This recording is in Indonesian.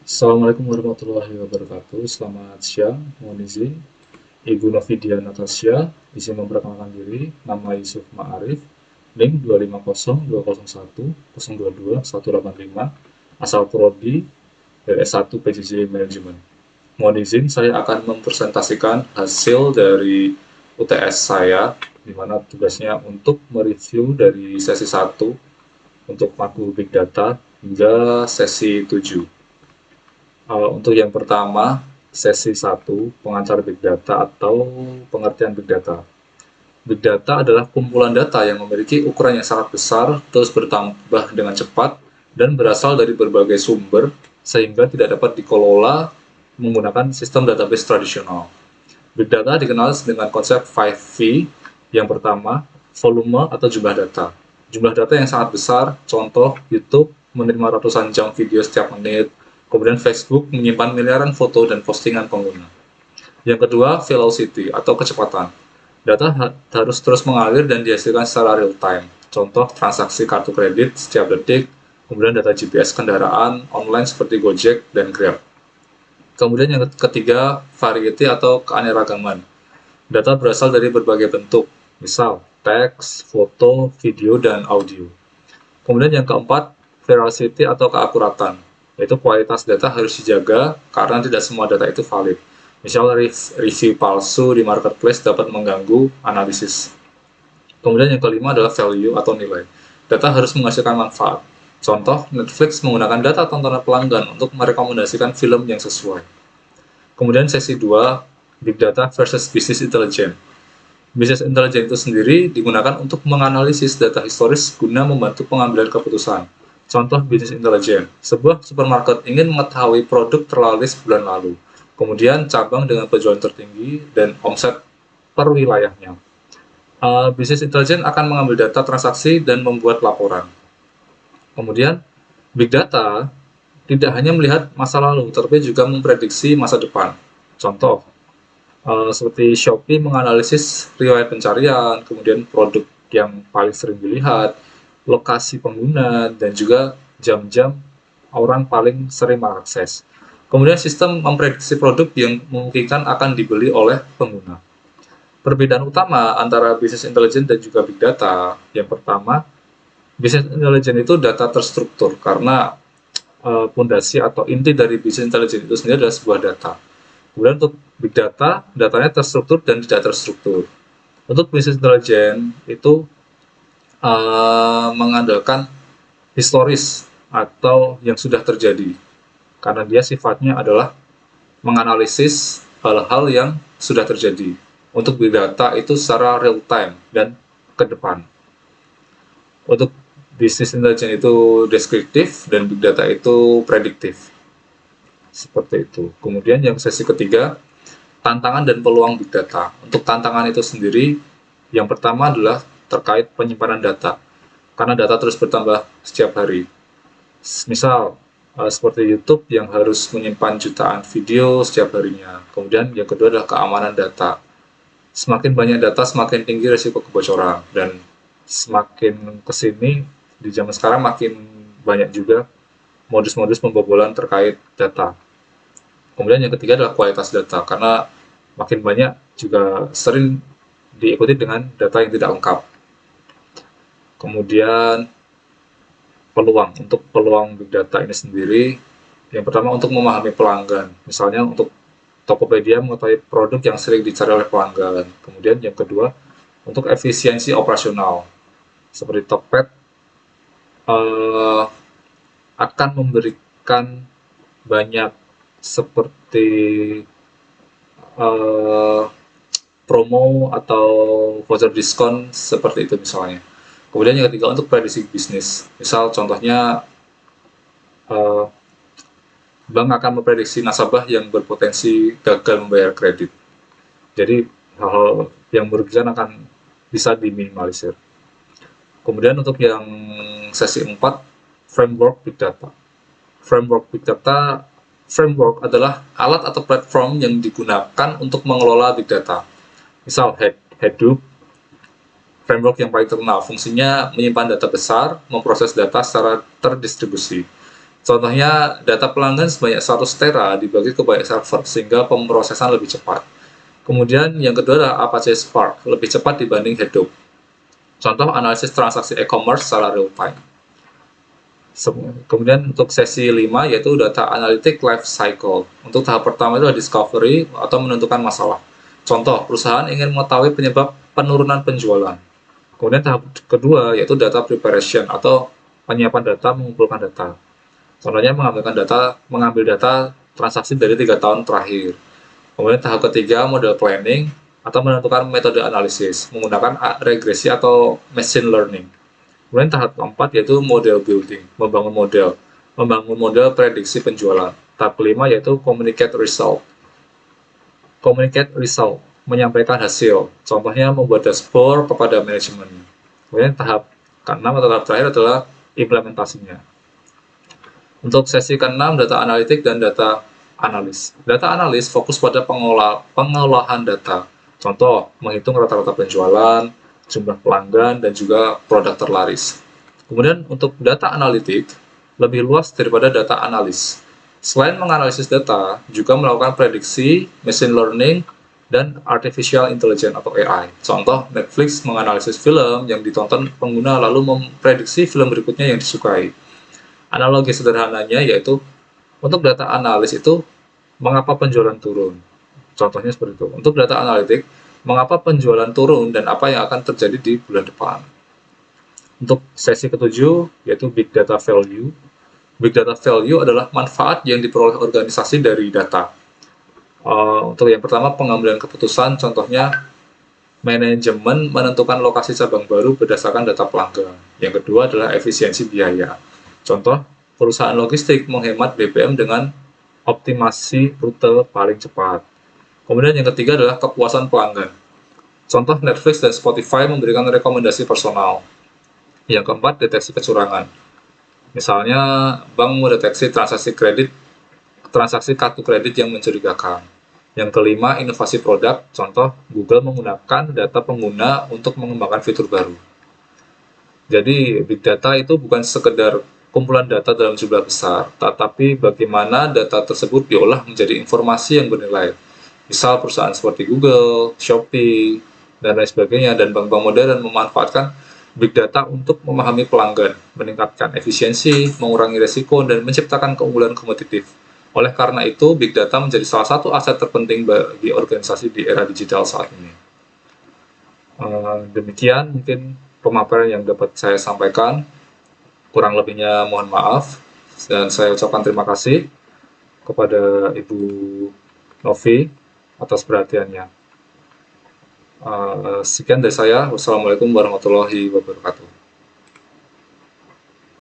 Assalamualaikum warahmatullahi wabarakatuh. Selamat siang, mohon izin. Ibu Novidia Natasha, izin memperkenalkan diri. Nama Yusuf Ma'arif, NIM 250201022 asal Prodi S1 PJJ Manajemen. Mohon izin, saya akan mempresentasikan hasil dari UTS saya, di mana tugasnya untuk mereview dari sesi 1 untuk matkul Big Data hingga sesi 7. Untuk yang pertama, sesi 1, pengantar Big Data atau pengertian Big Data. Big Data adalah kumpulan data yang memiliki ukuran yang sangat besar, terus bertambah dengan cepat, dan berasal dari berbagai sumber, sehingga tidak dapat dikelola menggunakan sistem database tradisional. Big Data dikenal dengan konsep 5V. Yang pertama, volume atau jumlah data. Jumlah data yang sangat besar, contoh YouTube menerima ratusan jam video setiap menit, kemudian Facebook menyimpan miliaran foto dan postingan pengguna. Yang kedua, velocity atau kecepatan. Data harus terus mengalir dan dihasilkan secara real time. Contoh, transaksi kartu kredit setiap detik, kemudian data GPS kendaraan online seperti Gojek dan Grab. Kemudian yang ketiga, variety atau keanekaragaman. Data berasal dari berbagai bentuk, misal teks, foto, video, dan audio. Kemudian yang keempat, veracity atau keakuratan, yaitu kualitas data harus dijaga karena tidak semua data itu valid. Misal review palsu di marketplace dapat mengganggu analisis. Kemudian yang kelima adalah value atau nilai. Data harus menghasilkan manfaat. Contoh, Netflix menggunakan data tontonan pelanggan untuk merekomendasikan film yang sesuai. Kemudian sesi 2, Big Data versus Business Intelligence. Business Intelligence itu sendiri digunakan untuk menganalisis data historis guna membantu pengambilan keputusan. Contoh Business Intelligence, sebuah supermarket ingin mengetahui produk terlaris bulan lalu, kemudian cabang dengan penjualan tertinggi dan omset per wilayahnya. Business Intelligence akan mengambil data transaksi dan membuat laporan. Kemudian, Big Data tidak hanya melihat masa lalu, tapi juga memprediksi masa depan. Contoh, seperti Shopee menganalisis riwayat pencarian, kemudian produk yang paling sering dilihat, lokasi pengguna, dan juga jam-jam orang paling sering mengakses. Kemudian sistem memprediksi produk yang memungkinkan akan dibeli oleh pengguna. Perbedaan utama antara Business Intelligence dan juga Big Data, yang pertama, Business Intelligence itu data terstruktur karena pondasi atau inti dari Business Intelligence itu sendiri adalah sebuah data. Kemudian untuk Big Data, datanya terstruktur dan tidak terstruktur. Untuk Business Intelligence itu mengandalkan historis atau yang sudah terjadi, karena dia sifatnya adalah menganalisis hal-hal yang sudah terjadi. Untuk Big Data itu secara real time dan ke depan. Untuk Business Intelligence itu deskriptif dan Big Data itu prediktif. Seperti itu. Kemudian yang sesi ketiga, tantangan dan peluang Big Data. Untuk tantangan itu sendiri, yang pertama adalah terkait penyimpanan data, karena data terus bertambah setiap hari. Misal, seperti YouTube yang harus menyimpan jutaan video setiap harinya. Kemudian yang kedua adalah keamanan data. Semakin banyak data, semakin tinggi risiko kebocoran. Dan semakin kesini, di zaman sekarang makin banyak juga modus-modus pembobolan terkait data. Kemudian yang ketiga adalah kualitas data, karena makin banyak juga sering diikuti dengan data yang tidak lengkap. Kemudian untuk peluang Big Data ini sendiri, yang pertama untuk memahami pelanggan, misalnya untuk Tokopedia mengetahui produk yang sering dicari oleh pelanggan. Kemudian yang kedua, untuk efisiensi operasional, seperti Tokped akan memberikan banyak seperti promo atau voucher diskon seperti itu misalnya. Kemudian yang ketiga untuk prediksi bisnis, misal contohnya bank akan memprediksi nasabah yang berpotensi gagal membayar kredit. Jadi hal-hal yang merugikan akan bisa diminimalisir. Kemudian untuk yang sesi 4, framework Big Data. Framework adalah alat atau platform yang digunakan untuk mengelola Big Data. Misal Hadoop, framework yang paling terkenal, fungsinya menyimpan data besar, memproses data secara terdistribusi. Contohnya, data pelanggan sebanyak 100 tera dibagi ke banyak server sehingga pemrosesan lebih cepat. Kemudian yang kedua adalah Apache Spark, lebih cepat dibanding Hadoop. Contoh analisis transaksi e-commerce secara real time. Kemudian untuk sesi 5 yaitu data analytic life cycle. Untuk tahap pertama itu adalah discovery atau menentukan masalah. Contoh, perusahaan ingin mengetahui penyebab penurunan penjualan. Kemudian tahap kedua yaitu data preparation atau penyiapan data, mengumpulkan data. Contohnya mengambil data transaksi dari 3 tahun terakhir. Kemudian tahap ketiga model planning atau menentukan metode analisis menggunakan regresi atau machine learning. Kemudian tahap keempat yaitu model building, membangun model prediksi penjualan. Tahap kelima yaitu communicate result. Communicate result, menyampaikan hasil. Contohnya membuat dashboard kepada manajemen. Kemudian tahap keenam atau tahap terakhir adalah implementasinya. Untuk sesi keenam data analitik dan data analis. Data analis fokus pada pengolahan data. Contoh, menghitung rata-rata penjualan, jumlah pelanggan, dan juga produk terlaris. Kemudian untuk data analitik, lebih luas daripada data analis. Selain menganalisis data, juga melakukan prediksi, machine learning, dan artificial intelligence atau AI. Contoh, Netflix menganalisis film yang ditonton pengguna lalu memprediksi film berikutnya yang disukai. Analogi sederhananya yaitu, untuk data analis itu, mengapa penjualan turun? Contohnya seperti itu. Untuk data analitik, mengapa penjualan turun dan apa yang akan terjadi di bulan depan. Untuk sesi ketujuh, yaitu Big Data Value. Big Data Value adalah manfaat yang diperoleh organisasi dari data. Untuk yang pertama, pengambilan keputusan, contohnya manajemen menentukan lokasi cabang baru berdasarkan data pelanggan. Yang kedua adalah efisiensi biaya. Contoh, perusahaan logistik menghemat BBM dengan optimasi rute paling cepat. Kemudian yang ketiga adalah kepuasan pelanggan. Contoh, Netflix dan Spotify memberikan rekomendasi personal. Yang keempat, deteksi kecurangan. Misalnya, bank mendeteksi transaksi kartu kredit yang mencurigakan. Yang kelima, inovasi produk. Contoh, Google menggunakan data pengguna untuk mengembangkan fitur baru. Jadi, big data itu bukan sekedar kumpulan data dalam jumlah besar, tetapi bagaimana data tersebut diolah menjadi informasi yang bernilai. Misal perusahaan seperti Google, Shopee, dan lain sebagainya, dan bank-bank modern memanfaatkan big data untuk memahami pelanggan, meningkatkan efisiensi, mengurangi risiko, dan menciptakan keunggulan kompetitif. Oleh karena itu, big data menjadi salah satu aset terpenting bagi organisasi di era digital saat ini. Demikian mungkin pemaparan yang dapat saya sampaikan. Kurang lebihnya mohon maaf, dan saya ucapkan terima kasih kepada Ibu Novi atas perhatiannya. Sekian dari saya. Wassalamualaikum warahmatullahi wabarakatuh.